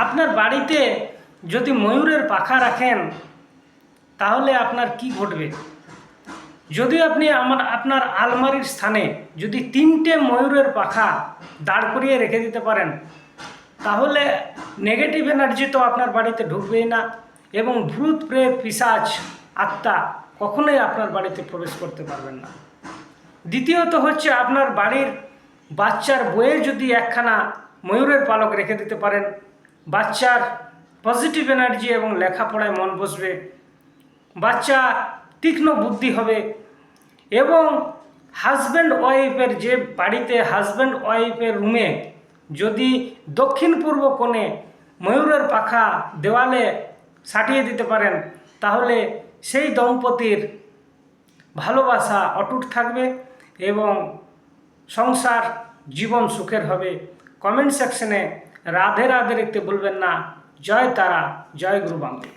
আপনার বাড়িতে যদি ময়ূরের পাখা রাখেন তাহলে আপনার কি ঘটবে? যদি আপনি আপনার আলমারির স্থানে যদি 3টে ময়ূরের পাখা দাঁড় করিয়ে রেখে দিতে পারেন, তাহলে নেগেটিভ এনার্জি তো আপনার বাড়িতে ঢুকবেই না, এবং ভূত প্রেত পিশাচ আত্মা কখনোই আপনার বাড়িতে প্রবেশ করতে পারবেন না। দ্বিতীয়ত হচ্ছে, আপনার বাড়ির বাচ্চার বইয়ে যদি একখানা ময়ূরের পালক রেখে দিতে পারেন, বাচ্চার পজিটিভ এনার্জি এবং লেখাপড়ায় মন বসবে, বাচ্চা তীক্ষ্ণ বুদ্ধি হবে, এবং হাজব্যান্ড ওয়াইফের যে বাড়িতে হাজব্যান্ড ওয়াইফের রুমে যদি দক্ষিণ পূর্ব কোণে ময়ূরের পাখা দেওয়ালে সাটিয়ে দিতে পারেন, তাহলে সেই দম্পতির ভালোবাসা অটুট থাকবে এবং সংসার জীবন সুখের হবে। কমেন্ট সেকশনে রাধে রাধে লিখতে ভুলবেন না। জয় তারা, জয় গুরু বামদেব।